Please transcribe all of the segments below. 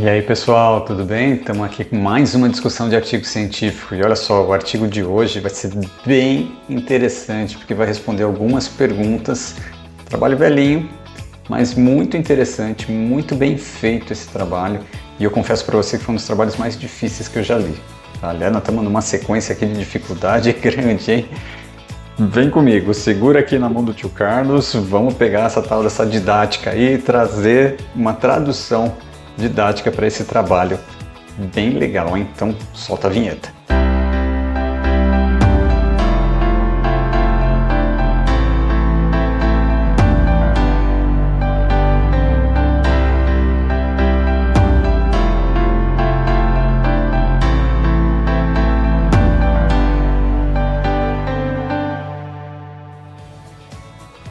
E aí pessoal, tudo bem? Estamos aqui com mais uma discussão de artigo científico e olha só, o artigo de hoje vai ser bem interessante porque vai responder algumas perguntas. Trabalho velhinho, mas muito interessante, muito bem feito esse trabalho e eu confesso para você que foi um dos trabalhos mais difíceis que eu já li. Aliás, nós estamos numa sequência aqui de dificuldade grande, hein? Vem comigo, segura aqui na mão do tio Carlos, vamos pegar essa tal dessa didática aí e trazer uma tradução didática para esse trabalho bem legal, hein? Então solta a vinheta.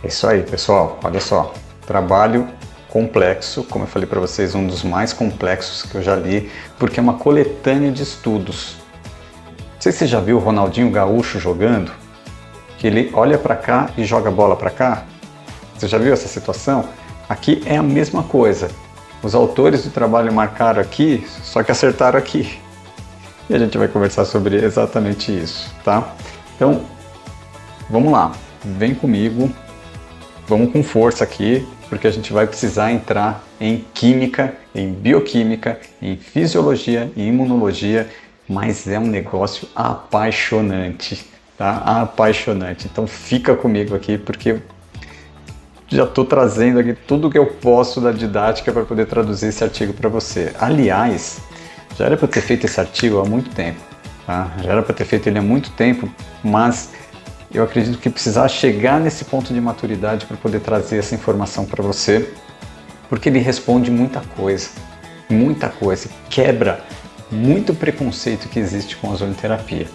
É isso aí, pessoal. Olha só, trabalho complexo, como eu falei para vocês, um dos mais complexos que eu já li, porque é uma coletânea de estudos. Não sei se você já viu o Ronaldinho Gaúcho jogando, que ele olha para cá e joga a bola para cá. Você já viu essa situação? Aqui é a mesma coisa. Os autores do trabalho marcaram aqui, só que acertaram aqui. E a gente vai conversar sobre exatamente isso, tá? Então, vamos lá. Vem comigo. Vamos com força aqui, porque a gente vai precisar entrar em química, em bioquímica, em fisiologia e imunologia, mas é um negócio apaixonante, tá? Apaixonante. Então fica comigo aqui, porque já estou trazendo aqui tudo que eu posso da didática para poder traduzir esse artigo para você. Aliás, já era para ter feito esse artigo há muito tempo, tá? Já era para ter feito ele há muito tempo, mas eu acredito que precisar chegar nesse ponto de maturidade para poder trazer essa informação para você, porque ele responde muita coisa, quebra muito preconceito que existe com a ozonoterapia,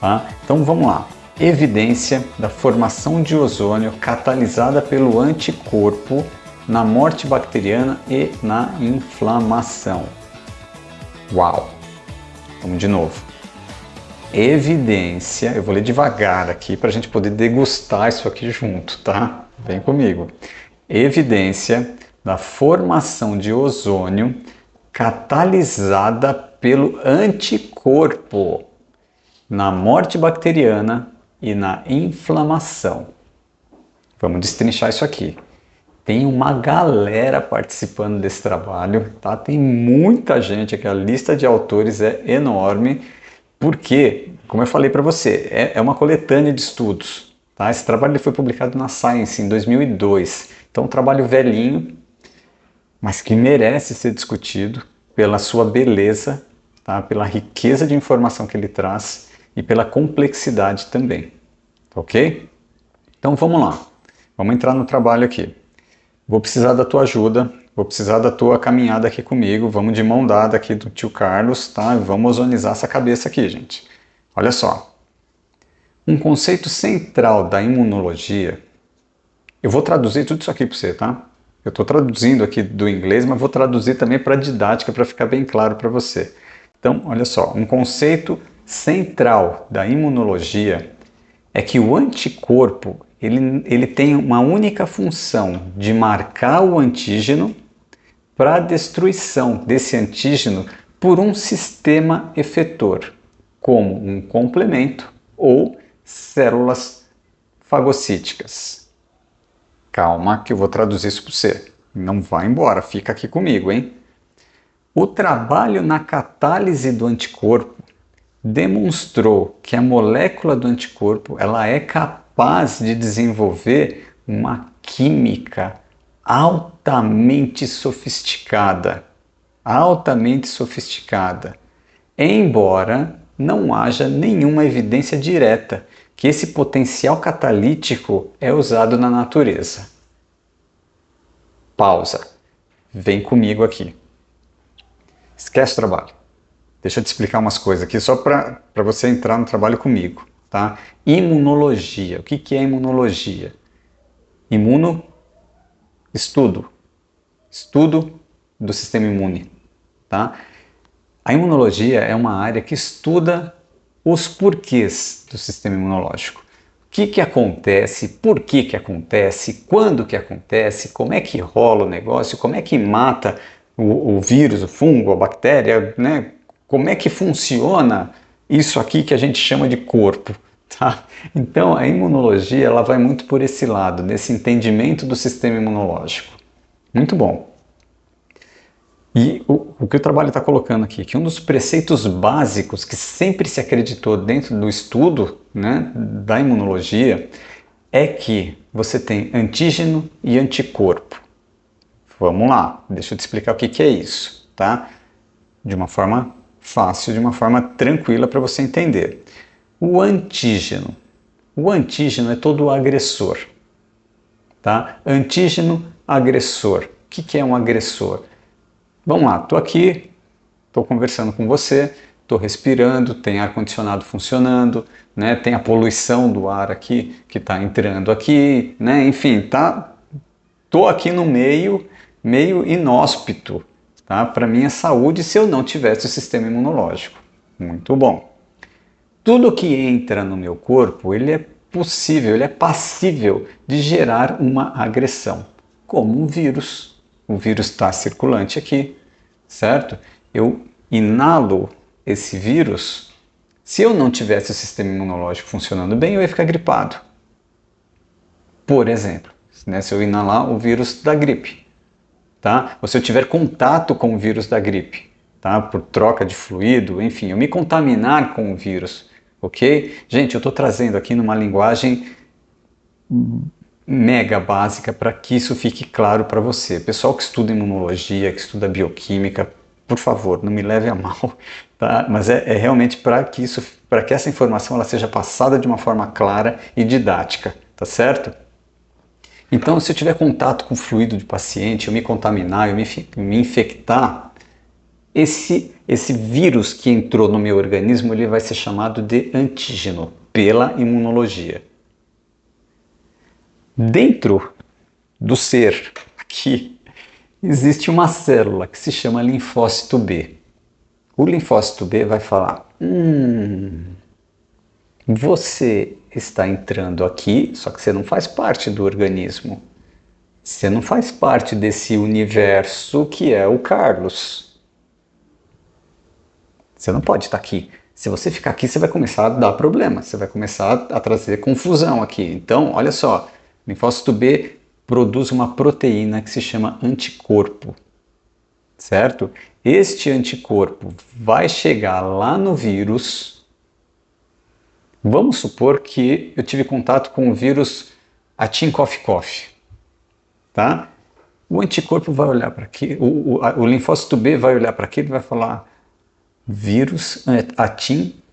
tá? Então vamos lá. Evidência da formação de ozônio catalisada pelo anticorpo na morte bacteriana e na inflamação. Uau! Vamos de novo. Evidência, eu vou ler devagar aqui para a gente poder degustar isso aqui junto, tá? Vem comigo. Evidência da formação de ozônio catalisada pelo anticorpo na morte bacteriana e na inflamação. Vamos destrinchar isso aqui. Tem uma galera participando desse trabalho, tá? Tem muita gente aqui, a lista de autores é enorme. Porque, como eu falei para você, é uma coletânea de estudos. Tá? Esse trabalho foi publicado na Science em 2002. Então, um trabalho velhinho, mas que merece ser discutido pela sua beleza, tá? Pela riqueza de informação que ele traz e pela complexidade também. Ok? Então, vamos lá. Vamos entrar no trabalho aqui. Vou precisar da tua ajuda. Vou precisar da tua caminhada aqui comigo, vamos de mão dada aqui do tio Carlos, tá? Vamos ozonizar essa cabeça aqui, gente. Olha só. Um conceito central da imunologia, eu vou traduzir tudo isso aqui para você, tá? Eu estou traduzindo aqui do inglês, mas vou traduzir também para a didática para ficar bem claro para você. Então, olha só, um conceito central da imunologia é que o anticorpo, ele tem uma única função de marcar o antígeno para a destruição desse antígeno por um sistema efetor, como um complemento ou células fagocíticas. Calma que eu vou traduzir isso para você. Não vai embora, fica aqui comigo, hein? O trabalho na catálise do anticorpo demonstrou que a molécula do anticorpo ela é capaz de desenvolver uma química altamente sofisticada, embora não haja nenhuma evidência direta que esse potencial catalítico é usado na natureza. Pausa. Vem comigo aqui. Esquece o trabalho. Deixa eu te explicar umas coisas aqui só para você entrar no trabalho comigo, tá? Imunologia. O que é imunologia? Estudo do sistema imune, tá? A imunologia é uma área que estuda os porquês do sistema imunológico. O que acontece, por que acontece, quando que acontece, como é que rola o negócio, como é que mata o vírus, o fungo, a bactéria, né? Como é que funciona isso aqui que a gente chama de corpo, tá? Então, a imunologia, ela vai muito por esse lado, nesse entendimento do sistema imunológico. Muito bom. E o que o trabalho está colocando aqui, que um dos preceitos básicos que sempre se acreditou dentro do estudo, né, da imunologia é que você tem antígeno e anticorpo. Vamos lá, deixa eu te explicar o que é isso, tá? De uma forma fácil, de uma forma tranquila para você entender. O antígeno é todo o agressor, tá? Antígeno, agressor. O que é um agressor? Vamos lá, estou aqui, estou conversando com você, estou respirando, tem ar-condicionado funcionando, né? Tem a poluição do ar aqui que está entrando aqui, né? Enfim, estou aqui no meio inóspito, tá? Para minha saúde se eu não tivesse o sistema imunológico. Muito bom. Tudo que entra no meu corpo, ele é possível, ele é passível de gerar uma agressão, como um vírus. O vírus está circulante aqui, certo? Eu inalo esse vírus. Se eu não tivesse o sistema imunológico funcionando bem, eu ia ficar gripado. Por exemplo, né, se eu inalar o vírus da gripe, tá? Ou se eu tiver contato com o vírus da gripe, tá? Por troca de fluido, enfim, eu me contaminar com o vírus, ok? Gente, eu estou trazendo aqui numa linguagem mega básica para que isso fique claro para você. Pessoal que estuda imunologia, que estuda bioquímica, por favor, não me leve a mal, tá? Mas é realmente para que essa informação ela seja passada de uma forma clara e didática, tá certo? Então, se eu tiver contato com o fluido de paciente, eu me contaminar, eu me infectar, esse vírus que entrou no meu organismo, ele vai ser chamado de antígeno pela imunologia. Dentro do ser, aqui, existe uma célula que se chama linfócito B. O linfócito B vai falar, você está entrando aqui, só que você não faz parte do organismo. Você não faz parte desse universo que é o Carlos. Você não pode estar aqui. Se você ficar aqui, você vai começar a dar problema. Você vai começar a trazer confusão aqui. Então, olha só. O linfócito B produz uma proteína que se chama anticorpo. Certo? Este anticorpo vai chegar lá no vírus. Vamos supor que eu tive contato com o vírus Atin-Coff-Coff, tá? O anticorpo vai olhar para aqui, o linfócito B vai olhar para aqui e vai falar vírus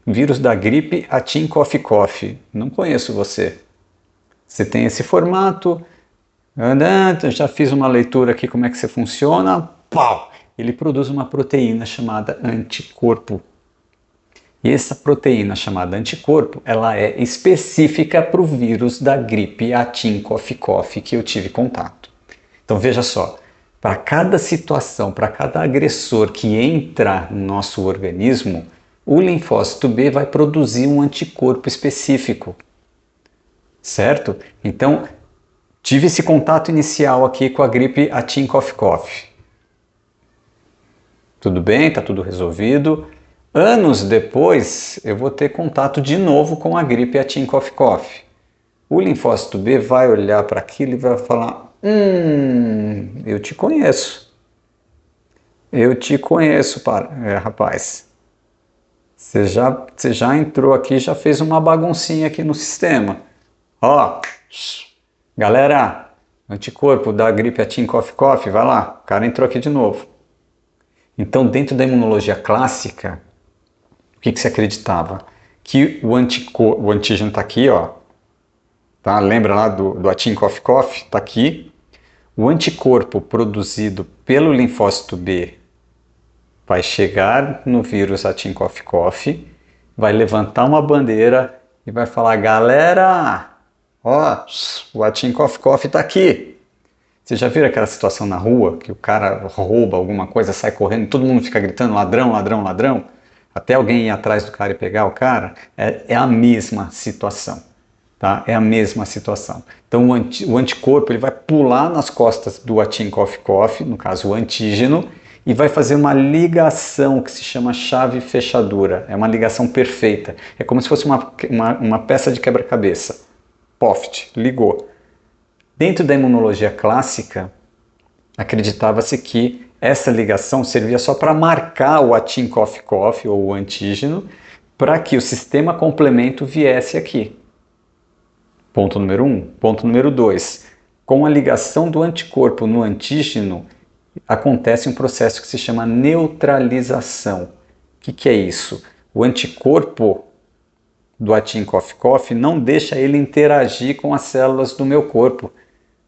vírus da gripe Atin-Coff-Coff. Não conheço você. Você tem esse formato, já fiz uma leitura aqui como é que você funciona, pau! Ele produz uma proteína chamada anticorpo. E essa proteína chamada anticorpo, ela é específica para o vírus da gripe Atin-Coff-Coff que eu tive contato. Então veja só, para cada situação, para cada agressor que entra no nosso organismo, o linfócito B vai produzir um anticorpo específico. Certo? Então, tive esse contato inicial aqui com a gripe Atin-Coff-Coff. Tudo bem, está tudo resolvido. Anos depois, eu vou ter contato de novo com a gripe Atin-Coff-Coff. O linfócito B vai olhar para aquilo e vai falar, eu te conheço. Eu te conheço, rapaz. Você já entrou aqui, já fez uma baguncinha aqui no sistema. Ó, galera, anticorpo da gripe Atin-Coff-Coff, vai lá, o cara entrou aqui de novo. Então, dentro da imunologia clássica, o que se acreditava? Que o antígeno está aqui, ó. Tá? Lembra lá do Atin-Coff-Coff? Está aqui. O anticorpo produzido pelo linfócito B vai chegar no vírus Atin-Coff-Coff, vai levantar uma bandeira e vai falar, galera, ó, o Atin-Coff-Coff está aqui. Você já viram aquela situação na rua, que o cara rouba alguma coisa, sai correndo, todo mundo fica gritando ladrão, ladrão, ladrão, até alguém ir atrás do cara e pegar o cara? É a mesma situação, tá? É a mesma situação. Então o anticorpo ele vai pular nas costas do Atin-Coff-Coff, no caso o antígeno, e vai fazer uma ligação que se chama chave fechadura. É uma ligação perfeita. É como se fosse uma peça de quebra-cabeça. Poft, ligou. Dentro da imunologia clássica, acreditava-se que essa ligação servia só para marcar o Atin-Coff-Coff, ou o antígeno, para que o sistema complemento viesse aqui. Ponto número 1. Ponto número 2. Com a ligação do anticorpo no antígeno, acontece um processo que se chama neutralização. O que é isso? O anticorpo do Atin-Coff-Coff não deixa ele interagir com as células do meu corpo.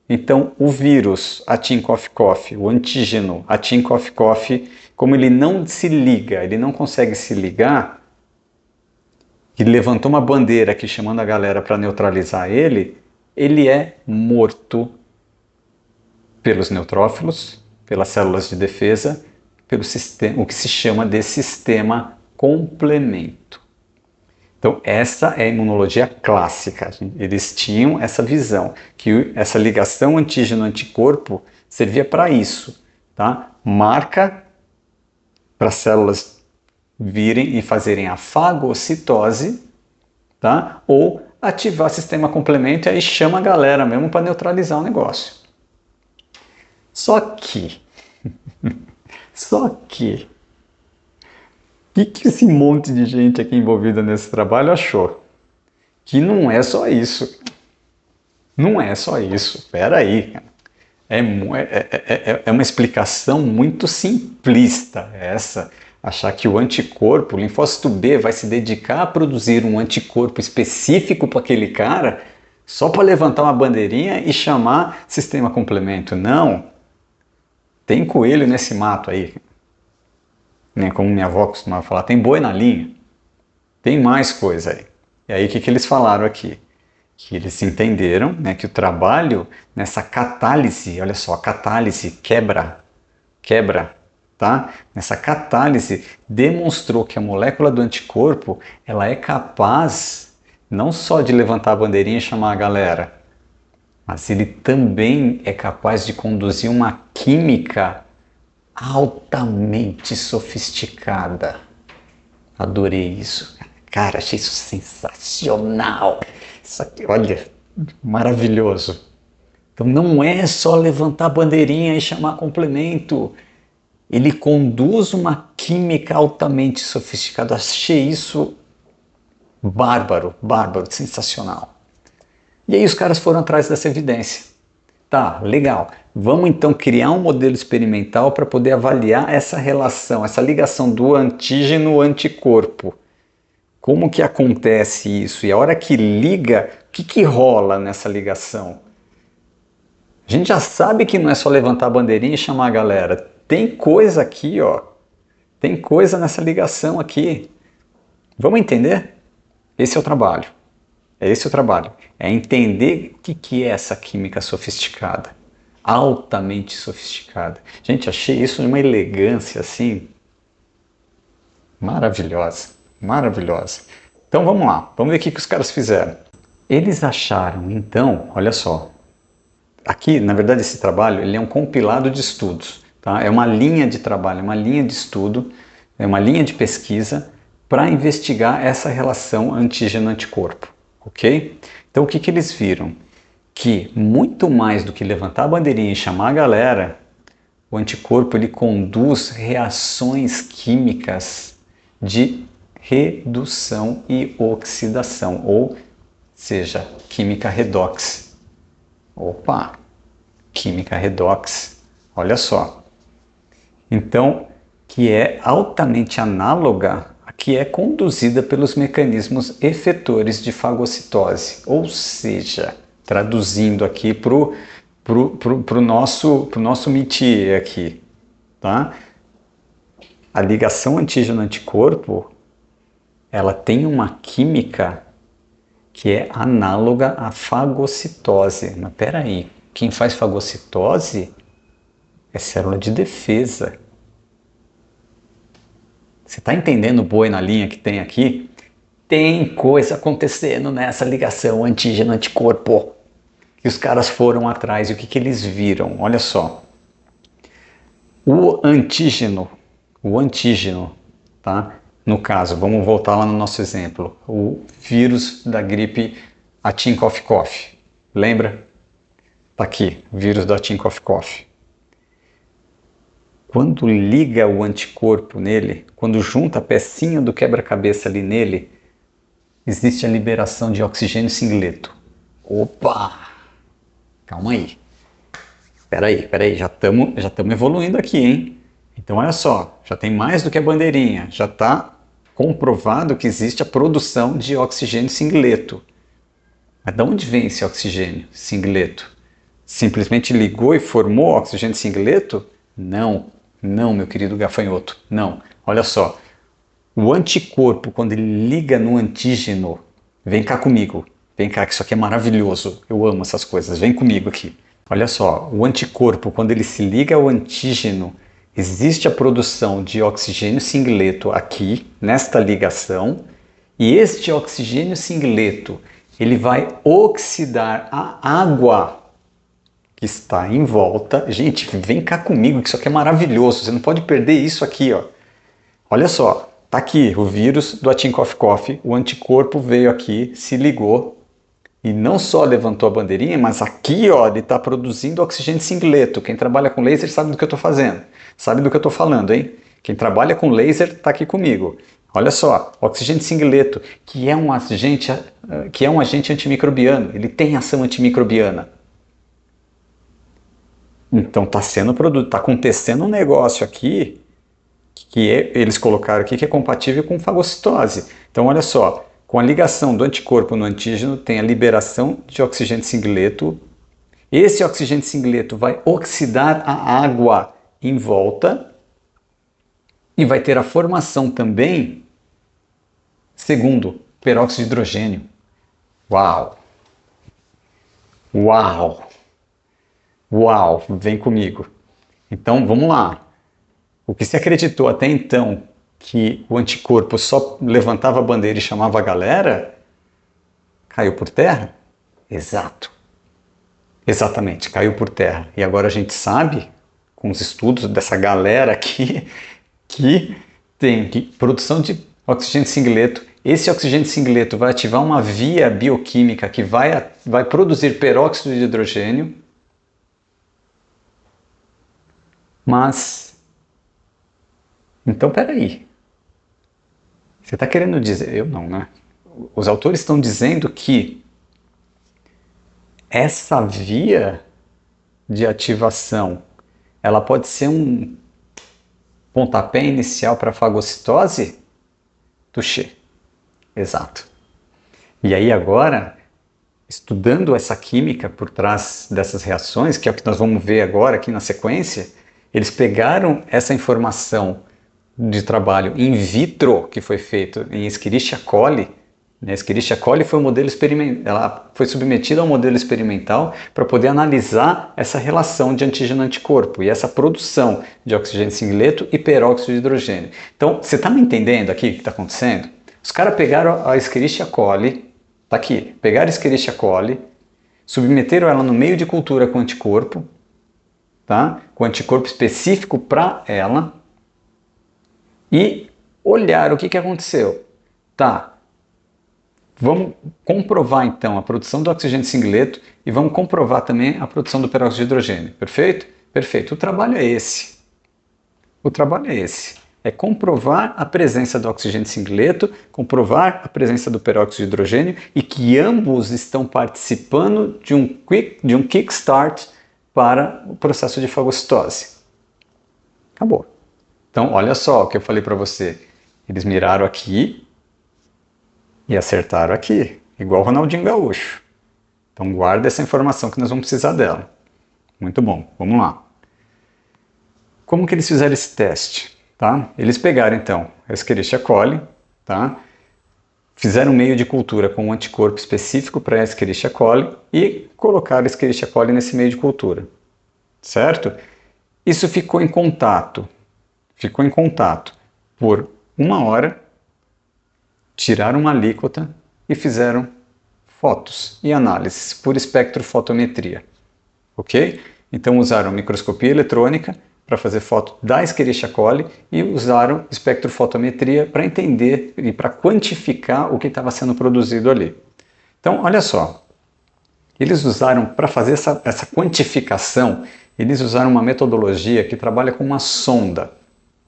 Então, o vírus Atin-Coff-Coff, o antígeno Atin-Coff-Coff, como ele não se liga, ele não consegue se ligar, e levantou uma bandeira aqui chamando a galera para neutralizar ele, ele é morto pelos neutrófilos, pelas células de defesa, pelo sistema, o que se chama de sistema complemento. Então, essa é a imunologia clássica. Eles tinham essa visão, que essa ligação antígeno-anticorpo servia para isso, tá? Marca para as células virem e fazerem a fagocitose, tá? Ou ativar o sistema complemento e aí chama a galera mesmo para neutralizar o negócio. Só que o que esse monte de gente aqui envolvida nesse trabalho achou? Que não é só isso. Não é só isso. Espera aí. É uma explicação muito simplista essa. Achar que o anticorpo, o linfócito B, vai se dedicar a produzir um anticorpo específico para aquele cara só para levantar uma bandeirinha e chamar sistema complemento. Não. Tem coelho nesse mato aí. Como minha avó costumava falar, tem boi na linha. Tem mais coisa aí. E aí o que eles falaram aqui? Que eles entenderam, né, que o trabalho nessa catálise, olha só, a catálise quebra, tá? Nessa catálise demonstrou que a molécula do anticorpo, ela é capaz não só de levantar a bandeirinha e chamar a galera, mas ele também é capaz de conduzir uma química altamente sofisticada. Adorei isso. Cara, achei isso sensacional. Isso aqui, olha, maravilhoso. Então não é só levantar a bandeirinha e chamar complemento. Ele conduz uma química altamente sofisticada. Achei isso bárbaro, sensacional. E aí os caras foram atrás dessa evidência. Tá, legal. Vamos então criar um modelo experimental para poder avaliar essa relação, essa ligação do antígeno-anticorpo. Como que acontece isso? E a hora que liga, o que rola nessa ligação? A gente já sabe que não é só levantar a bandeirinha e chamar a galera. Tem coisa aqui, ó. Tem coisa nessa ligação aqui. Vamos entender? Esse é o trabalho. Esse é o trabalho. É entender o que é essa química sofisticada. Altamente sofisticada. Gente, achei isso de uma elegância assim maravilhosa. Maravilhosa. Então vamos lá. Vamos ver o que os caras fizeram. Eles acharam, então, olha só. Aqui, na verdade, esse trabalho ele é um compilado de estudos. Tá? É uma linha de trabalho, é uma linha de estudo, é uma linha de pesquisa para investigar essa relação antígeno-anticorpo. Ok? Então o que eles viram? Que muito mais do que levantar a bandeirinha e chamar a galera, o anticorpo ele conduz reações químicas de redução e oxidação, ou seja, química redox. Opa, química redox, olha só. Então, que é altamente análoga a que é conduzida pelos mecanismos efetores de fagocitose, ou seja, traduzindo aqui para o nosso métier aqui, tá? A ligação antígeno-anticorpo, ela tem uma química que é análoga à fagocitose. Mas peraí, quem faz fagocitose é célula de defesa. Você está entendendo o boi na linha que tem aqui? Tem coisa acontecendo nessa ligação antígeno-anticorpo. E os caras foram atrás e o que eles viram? Olha só. o antígeno, tá? No caso, vamos voltar lá no nosso exemplo, o vírus da gripe Atin-Coff-Coff. Lembra? Tá aqui, vírus da Atin-Coff-Coff. Quando liga o anticorpo nele, quando junta a pecinha do quebra-cabeça ali nele, existe a liberação de oxigênio singleto. Opa! Calma aí. Peraí, já estamos evoluindo aqui, hein? Então olha só, já tem mais do que a bandeirinha, já está comprovado que existe a produção de oxigênio singleto. Mas de onde vem esse oxigênio singleto? Simplesmente ligou e formou oxigênio singleto? Não, não, meu querido gafanhoto, não. Olha só, o anticorpo, quando ele liga no antígeno, vem cá comigo, vem cá que isso aqui é maravilhoso, eu amo essas coisas, vem comigo aqui. Olha só, o anticorpo, quando ele se liga ao antígeno, existe a produção de oxigênio singleto aqui, nesta ligação, e este oxigênio singleto, ele vai oxidar a água que está em volta. Gente, vem cá comigo, que isso aqui é maravilhoso, você não pode perder isso aqui, ó. Olha só, tá aqui o vírus do Atin-Coff-Coff, o anticorpo veio aqui, se ligou, e não só levantou a bandeirinha, mas aqui, ó, ele está produzindo oxigênio singleto. Quem trabalha com laser sabe do que eu estou fazendo, sabe do que eu estou falando, hein? Quem trabalha com laser está aqui comigo. Olha só, oxigênio singleto, que é um agente antimicrobiano, ele tem ação antimicrobiana. Então está acontecendo um negócio aqui eles colocaram aqui que é compatível com fagocitose. Então olha só, com a ligação do anticorpo no antígeno, tem a liberação de oxigênio singleto. Esse oxigênio singleto vai oxidar a água em volta e vai ter a formação também, segundo, peróxido de hidrogênio. Uau! Uau! Uau! Vem comigo. Então vamos lá. O que se acreditou até então que o anticorpo só levantava a bandeira e chamava a galera, caiu por terra? Exato. Exatamente, caiu por terra. E agora a gente sabe, com os estudos dessa galera aqui, que tem produção de oxigênio singleto. Esse oxigênio singleto vai ativar uma via bioquímica que vai produzir peróxido de hidrogênio, mas... Então, peraí. Você está querendo dizer... Eu não, né? Os autores estão dizendo que essa via de ativação, ela pode ser um pontapé inicial para a fagocitose? Touché. Exato. E aí agora, estudando essa química por trás dessas reações, que é o que nós vamos ver agora aqui na sequência, eles pegaram essa informação de trabalho in vitro que foi feito em Escherichia coli. Escherichia coli foi um modelo experimental, ela foi submetida a um modelo experimental para poder analisar essa relação de antígeno-anticorpo e essa produção de oxigênio singleto e peróxido de hidrogênio. Então, você está me entendendo aqui o que está acontecendo? Os caras pegaram a Escherichia coli, tá aqui, pegaram a Escherichia coli, submeteram ela no meio de cultura com anticorpo, tá? Com anticorpo específico para ela, e olhar o que aconteceu. Tá, vamos comprovar então a produção do oxigênio singleto e vamos comprovar também a produção do peróxido de hidrogênio. Perfeito? Perfeito. O trabalho é esse. O trabalho é esse. É comprovar a presença do oxigênio singleto, comprovar a presença do peróxido de hidrogênio e que ambos estão participando de um kickstart para o processo de fagocitose. Acabou. Então, olha só o que eu falei para você. Eles miraram aqui e acertaram aqui, igual o Ronaldinho Gaúcho. Então, guarda essa informação que nós vamos precisar dela. Muito bom, vamos lá. Como que eles fizeram esse teste? Tá? Eles pegaram, então, a Escherichia coli, tá? Fizeram um meio de cultura com um anticorpo específico para a Escherichia coli e colocaram a Escherichia coli nesse meio de cultura, certo? Isso ficou em contato por 1 hora, tiraram uma alíquota e fizeram fotos e análises por espectrofotometria, ok? Então usaram microscopia eletrônica para fazer foto da Escherichia coli e usaram espectrofotometria para entender e para quantificar o que estava sendo produzido ali. Então, olha só, eles usaram, para fazer essa quantificação, eles usaram uma metodologia que trabalha com uma sonda,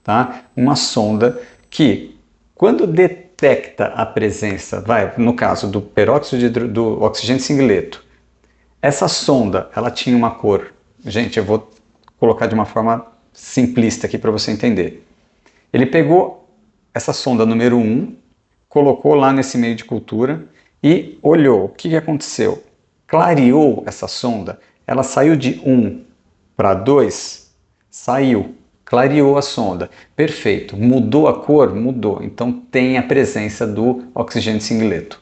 tá? Uma sonda que, quando detecta a presença, no caso do peróxido do oxigênio singleto, essa sonda, ela tinha uma cor. Gente, eu vou colocar de uma forma simplista aqui para você entender. Ele pegou essa sonda número 1, colocou lá nesse meio de cultura e olhou. O que aconteceu? Clareou essa sonda, ela saiu de 1 para 2, saiu, clareou a sonda. Perfeito. Mudou a cor? Mudou. Então tem a presença do oxigênio singleto.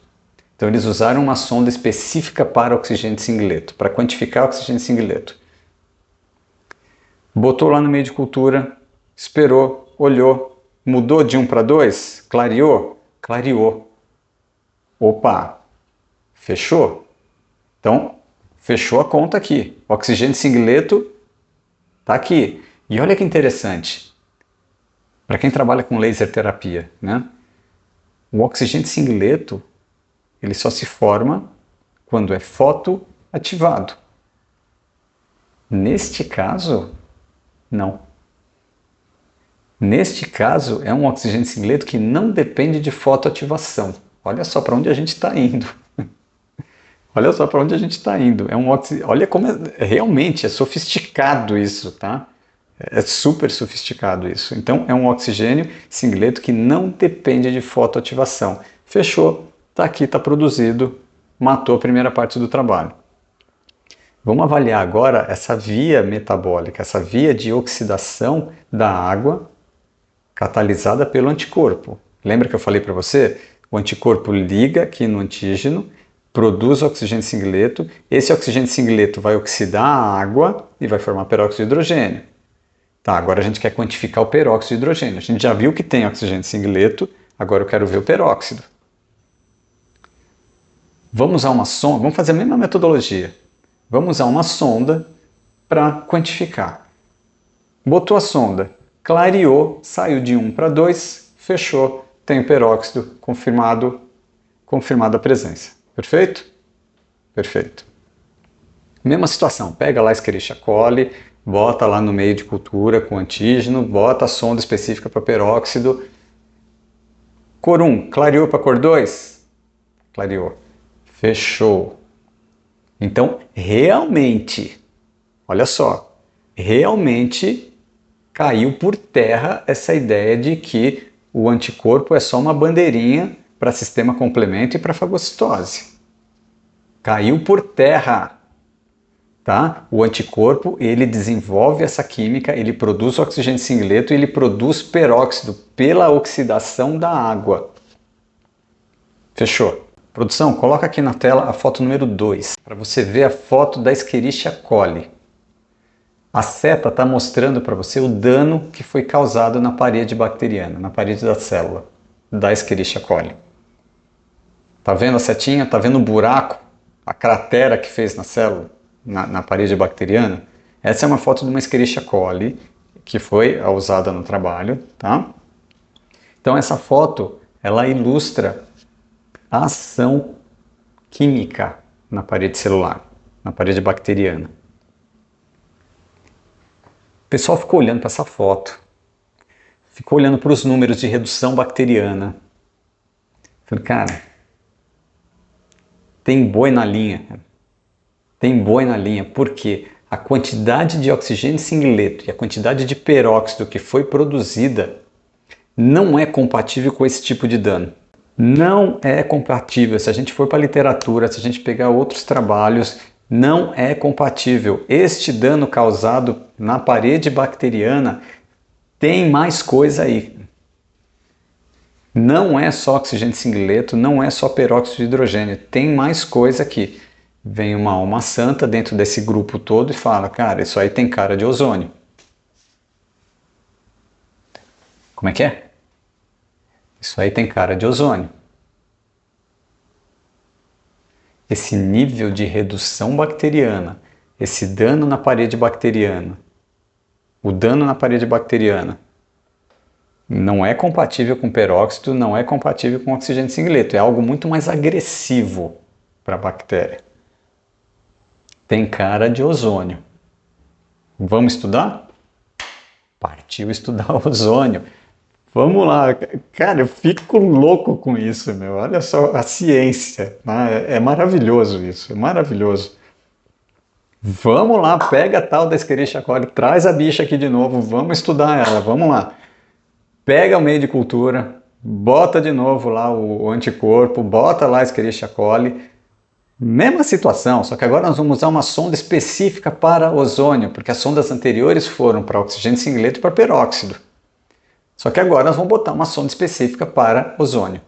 Então eles usaram uma sonda específica para oxigênio singleto, para quantificar o oxigênio singleto. Botou lá no meio de cultura, esperou, olhou, mudou de 1 para 2, clareou? Clareou. Opa, fechou? Então, fechou a conta aqui. O oxigênio singleto está aqui. E olha que interessante, para quem trabalha com laser terapia, né? O oxigênio singleto, ele só se forma quando é fotoativado. Neste caso, não. Neste caso, é um oxigênio singleto que não depende de fotoativação. Olha só para onde a gente está indo. Olha só para onde a gente está indo. Olha como realmente é sofisticado isso, tá? É super sofisticado isso. Então, é um oxigênio singleto que não depende de fotoativação. Fechou, está aqui, está produzido, matou a primeira parte do trabalho. Vamos avaliar agora essa via metabólica, essa via de oxidação da água catalisada pelo anticorpo. Lembra que eu falei para você? O anticorpo liga aqui no antígeno, produz oxigênio singleto, esse oxigênio singleto vai oxidar a água e vai formar peróxido de hidrogênio. Tá, agora a gente quer quantificar o peróxido de hidrogênio. A gente já viu que tem oxigênio singleto, agora eu quero ver o peróxido. Vamos usar uma sonda, vamos fazer a mesma metodologia. Vamos usar uma sonda para quantificar. Botou a sonda, clareou, saiu de 1 para 2, fechou, tem o peróxido, confirmada a presença. Perfeito? Perfeito. Mesma situação, pega lá a Escherichia coli, bota lá no meio de cultura com antígeno, bota a sonda específica para peróxido. Cor 1, clareou para cor 2? Clareou. Fechou. Então, realmente, olha só, realmente caiu por terra essa ideia de que o anticorpo é só uma bandeirinha para sistema complemento e para fagocitose. Caiu por terra. Tá? O anticorpo, ele desenvolve essa química, ele produz oxigênio singleto e ele produz peróxido pela oxidação da água. Fechou? Produção, coloca aqui na tela a foto número 2, para você ver a foto da Escherichia coli. A seta está mostrando para você o dano que foi causado na parede bacteriana, na parede da célula da Escherichia coli. Tá vendo a setinha? Tá vendo o buraco? A cratera que fez na célula? Na parede bacteriana. Essa é uma foto de uma Escherichia coli que foi usada no trabalho, tá? Então essa foto, ela ilustra a ação química na parede celular, na parede bacteriana. O pessoal ficou olhando para essa foto, ficou olhando para os números de redução bacteriana. Falei, cara, tem boi na linha, cara. Tem boi na linha, porque a quantidade de oxigênio singleto e a quantidade de peróxido que foi produzida não é compatível com esse tipo de dano. Não é compatível. Se a gente for para a literatura, se a gente pegar outros trabalhos, não é compatível. Este dano causado na parede bacteriana tem mais coisa aí. Não é só oxigênio singleto, não é só peróxido de hidrogênio, tem mais coisa aqui. Vem uma alma santa dentro desse grupo todo e fala, cara, isso aí tem cara de ozônio. Como é que é? Isso aí tem cara de ozônio. Esse nível de redução bacteriana, esse dano na parede bacteriana, o dano na parede bacteriana não é compatível com peróxido, não é compatível com oxigênio singleto, é algo muito mais agressivo para a bactéria. Tem cara de ozônio. Vamos estudar? Partiu estudar ozônio. Vamos lá, cara, eu fico louco com isso, meu. Olha só a ciência, né? É maravilhoso isso, é maravilhoso. Vamos lá, pega a tal da Escherichia coli, traz a bicha aqui de novo, vamos estudar ela, vamos lá. Pega o meio de cultura, bota de novo lá o anticorpo, bota lá a Escherichia coli. Mesma situação, só que agora nós vamos usar uma sonda específica para ozônio, porque as sondas anteriores foram para oxigênio singleto e para peróxido. Só que agora nós vamos botar uma sonda específica para ozônio.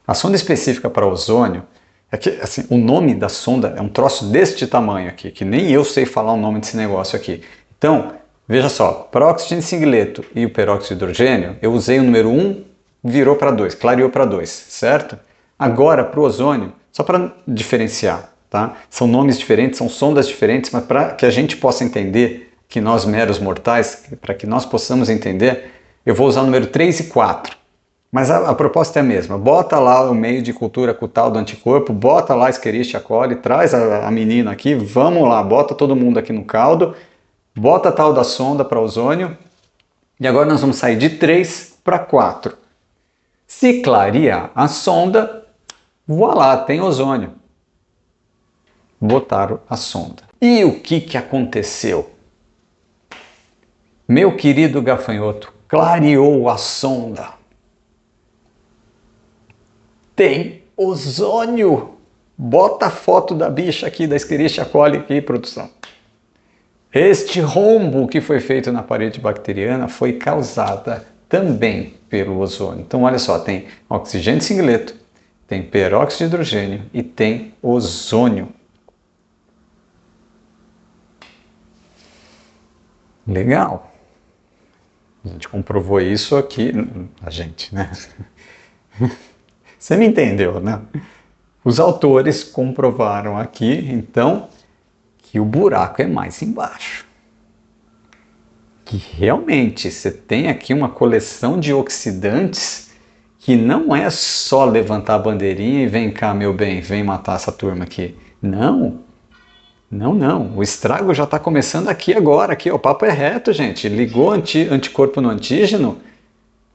A sonda específica para ozônio, é que, assim, o nome da sonda é um troço deste tamanho aqui, que nem eu sei falar o nome desse negócio aqui. Então, veja só, para o oxigênio singleto e o peróxido de hidrogênio, eu usei o número 1, virou para 2, clareou para 2, certo? Agora, para o ozônio, só para diferenciar, tá? São nomes diferentes, são sondas diferentes, mas para que a gente possa entender, que nós meros mortais, para que nós possamos entender, eu vou usar o número 3 e 4. Mas a proposta é a mesma. Bota lá o meio de cultura com o tal do anticorpo, bota lá a Escherichia coli, traz a menina aqui, vamos lá, bota todo mundo aqui no caldo, bota a tal da sonda para ozônio, e agora nós vamos sair de 3 para 4. Se clarear a sonda, voilá, tem ozônio. Botaram a sonda. E o que aconteceu? Meu querido gafanhoto, clareou a sonda. Tem ozônio. Bota a foto da bicha aqui, da Escherichia coli aqui, produção. Este rombo que foi feito na parede bacteriana foi causada também pelo ozônio. Então, olha só, tem oxigênio singleto, tem peróxido de hidrogênio e tem ozônio. Legal. A gente comprovou isso aqui, a gente, né? Você me entendeu, né? Os autores comprovaram aqui, então, que o buraco é mais embaixo. Que realmente você tem aqui uma coleção de oxidantes que não é só levantar a bandeirinha e vem cá, meu bem, vem matar essa turma aqui. Não. Não, não. O estrago já está começando aqui agora. Aqui, ó, o papo é reto, gente. Ligou anticorpo no antígeno,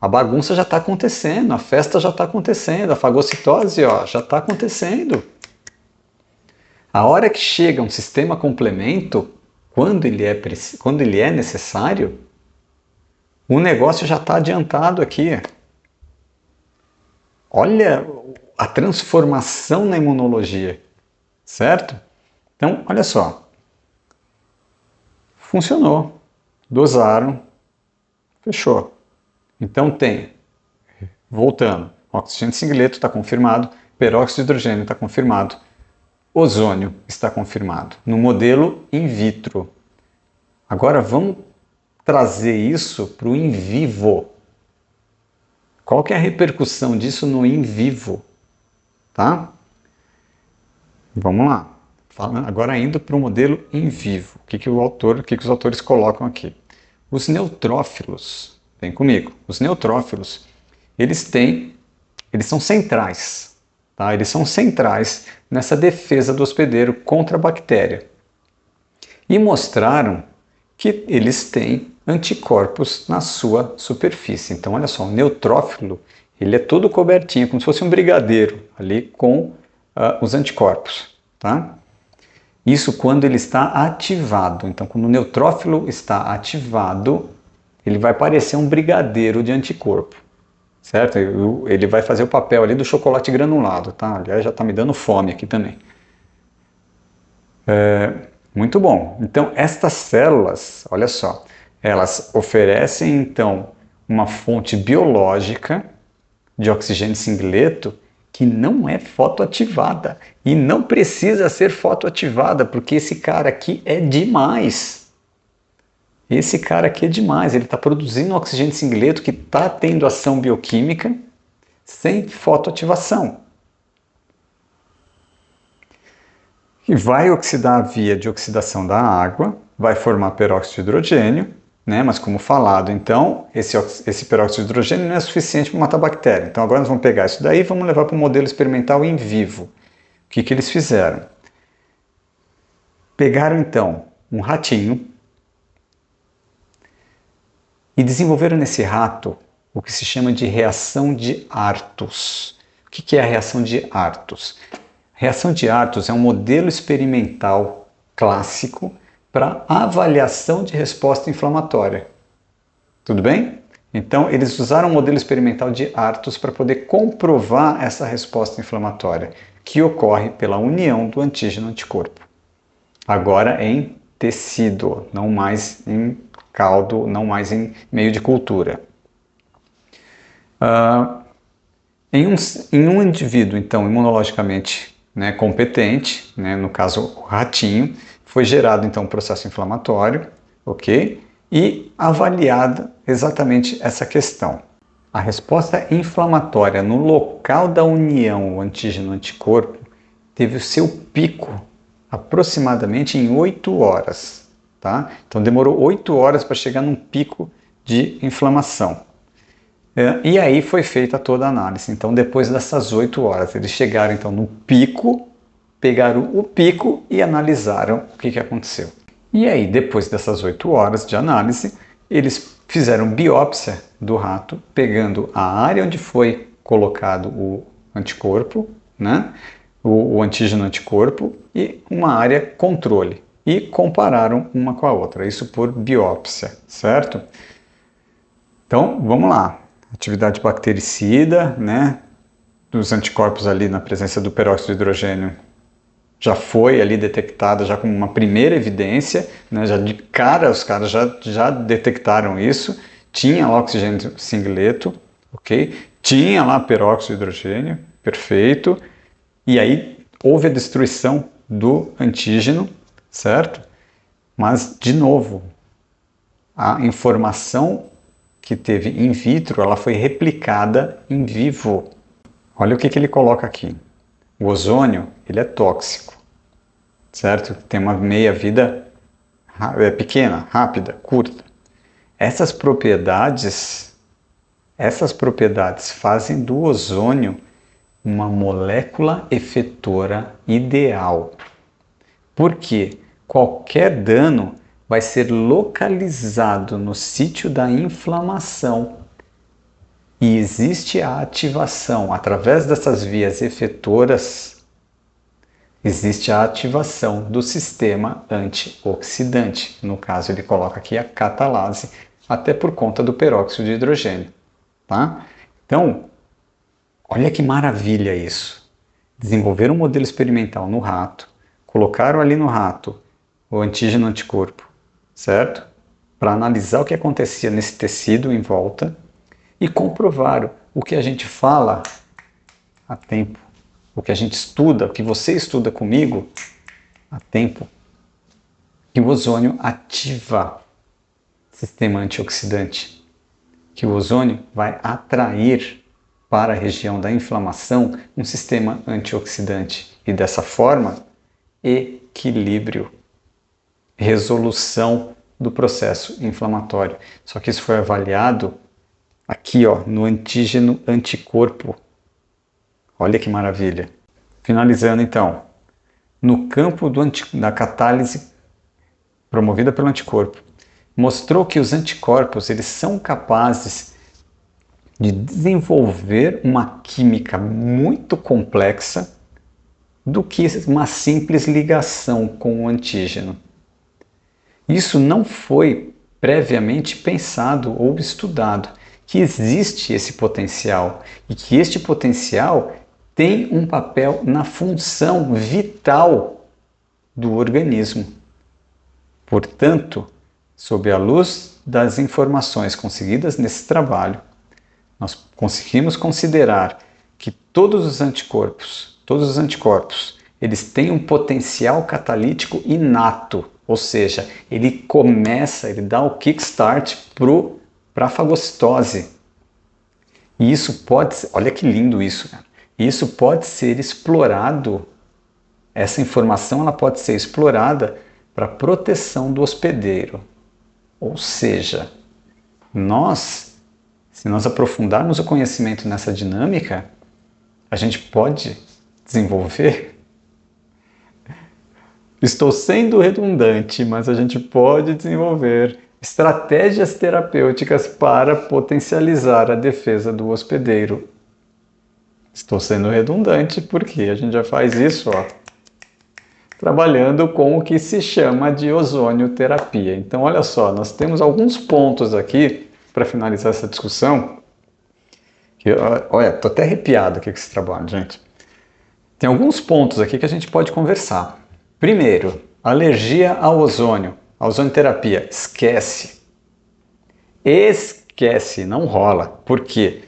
a bagunça já está acontecendo, a festa já está acontecendo, a fagocitose ó, já está acontecendo. A hora que chega um sistema complemento, quando ele é necessário, o negócio já está adiantado aqui. Olha a transformação na imunologia, certo? Então, olha só. Funcionou. Dosaram. Fechou. Então tem, voltando, oxigênio singleto está confirmado, peróxido de hidrogênio está confirmado, ozônio está confirmado, no modelo in vitro. Agora vamos trazer isso para o in vivo. Qual que é a repercussão disso no in vivo? Tá? Vamos lá. Agora indo para o modelo in vivo. O que os autores colocam aqui? Os neutrófilos. Vem comigo. Os neutrófilos, eles são centrais, tá? Eles são centrais nessa defesa do hospedeiro contra a bactéria. E mostraram que eles têm anticorpos na sua superfície. Então, olha só, o neutrófilo, ele é todo cobertinho, como se fosse um brigadeiro ali com os anticorpos, tá? Isso quando ele está ativado. Então, quando o neutrófilo está ativado, ele vai parecer um brigadeiro de anticorpo, certo? Ele vai fazer o papel ali do chocolate granulado, tá? Aliás, já está me dando fome aqui também. Muito bom. Então, estas células, olha só, elas oferecem, então, uma fonte biológica de oxigênio singleto que não é fotoativada. E não precisa ser fotoativada, porque esse cara aqui é demais. Esse cara aqui é demais, ele está produzindo oxigênio singleto que está tendo ação bioquímica sem fotoativação. e vai oxidar via de oxidação da água, vai formar peróxido de hidrogênio, né? Mas como falado, então, esse peróxido de hidrogênio não é suficiente para matar a bactéria. Então agora nós vamos pegar isso daí e vamos levar para o modelo experimental em vivo. O que eles fizeram? Pegaram então um ratinho e desenvolveram nesse rato o que se chama de reação de Artus. O que é a reação de Artus? A reação de Artus é um modelo experimental clássico para avaliação de resposta inflamatória. Tudo bem? Então, eles usaram o modelo experimental de Artus para poder comprovar essa resposta inflamatória, que ocorre pela união do antígeno-anticorpo. Agora em tecido, não mais em caldo, não mais em meio de cultura. Em um indivíduo, então, imunologicamente competente, no caso o ratinho, foi gerado então um processo inflamatório, ok? E avaliada exatamente essa questão. A resposta inflamatória no local da união antígeno-anticorpo teve o seu pico aproximadamente em 8 horas. Tá? Então demorou 8 horas para chegar num pico de inflamação. E aí foi feita toda a análise. Então depois dessas 8 horas, eles chegaram então no pico, pegaram o pico e analisaram o que aconteceu. E aí, depois dessas 8 horas de análise, eles fizeram biópsia do rato, pegando a área onde foi colocado o anticorpo, o antígeno-anticorpo, e uma área controle. E compararam uma com a outra, isso por biópsia, certo? Então, vamos lá. Atividade bactericida, dos anticorpos ali na presença do peróxido de hidrogênio já foi ali detectada já como uma primeira evidência, já de cara os caras já detectaram isso, tinha lá oxigênio singleto, ok? Tinha lá peróxido de hidrogênio, perfeito, e aí houve a destruição do antígeno, certo? Mas, de novo, a informação que teve in vitro, ela foi replicada em vivo. Olha o que ele coloca aqui. O ozônio, ele é tóxico, certo? Tem uma meia-vida pequena, rápida, curta. Essas propriedades fazem do ozônio uma molécula efetora ideal. Porque qualquer dano vai ser localizado no sítio da inflamação. E existe a ativação, através dessas vias efetoras, existe a ativação do sistema antioxidante. No caso, ele coloca aqui a catalase, até por conta do peróxido de hidrogênio. Tá? Então, olha que maravilha isso. Desenvolveram um modelo experimental no rato, colocaram ali no rato o antígeno-anticorpo, certo? Para analisar o que acontecia nesse tecido em volta, e comprovaram o que a gente fala há tempo, o que a gente estuda, o que você estuda comigo há tempo, que o ozônio ativa o sistema antioxidante, que o ozônio vai atrair para a região da inflamação um sistema antioxidante e dessa forma equilíbrio, resolução do processo inflamatório. Só que isso foi avaliado aqui, no antígeno anticorpo. Olha que maravilha. Finalizando então, no campo da catálise promovida pelo anticorpo, mostrou que os anticorpos eles são capazes de desenvolver uma química muito complexa do que uma simples ligação com o antígeno. Isso não foi previamente pensado ou estudado, que existe esse potencial e que este potencial tem um papel na função vital do organismo. Portanto, sob a luz das informações conseguidas nesse trabalho, nós conseguimos considerar que todos os anticorpos, eles têm um potencial catalítico inato, ou seja, ele dá o kickstart para a fagocitose. E isso pode ser, olha que lindo isso, cara. Isso pode ser explorado essa informação ela pode ser explorada para proteção do hospedeiro. Ou seja, se nós aprofundarmos o conhecimento nessa dinâmica, a gente pode desenvolver. Estou sendo redundante, mas a gente pode desenvolver estratégias terapêuticas para potencializar a defesa do hospedeiro. Estou sendo redundante porque a gente já faz isso, trabalhando com o que se chama de ozonioterapia. Então, olha só, nós temos alguns pontos aqui para finalizar essa discussão. Olha, estou até arrepiado aqui com esse trabalho, gente. Tem alguns pontos aqui que a gente pode conversar. Primeiro, alergia ao ozônio. A ozonioterapia, esquece. Esquece, não rola. Por quê?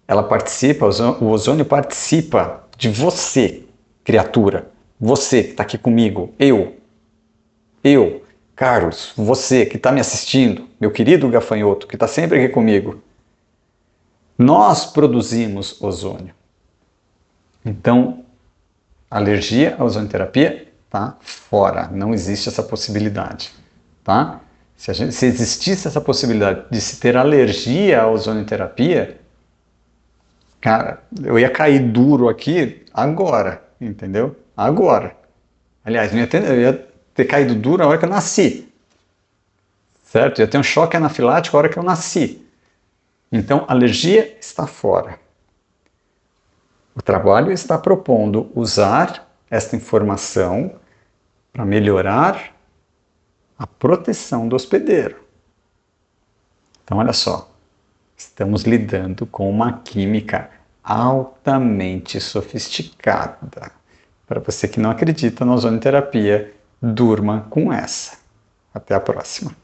Ela participa, o ozônio participa de você, criatura. Você que está aqui comigo, eu, Carlos, você que está me assistindo, meu querido gafanhoto, que está sempre aqui comigo. Nós produzimos ozônio. Então, alergia à ozonioterapia está fora, não existe essa possibilidade, tá? Se existisse essa possibilidade de se ter alergia à ozonioterapia, cara, eu ia cair duro aqui agora, entendeu? Agora. Aliás, eu ia ter caído duro na hora que eu nasci. Certo? Eu ia ter um choque anafilático na hora que eu nasci. Então, alergia está fora. O trabalho está propondo usar esta informação para melhorar a proteção do hospedeiro. Então, olha só. Estamos lidando com uma química altamente sofisticada. Para você que não acredita na ozonioterapia, durma com essa. Até a próxima.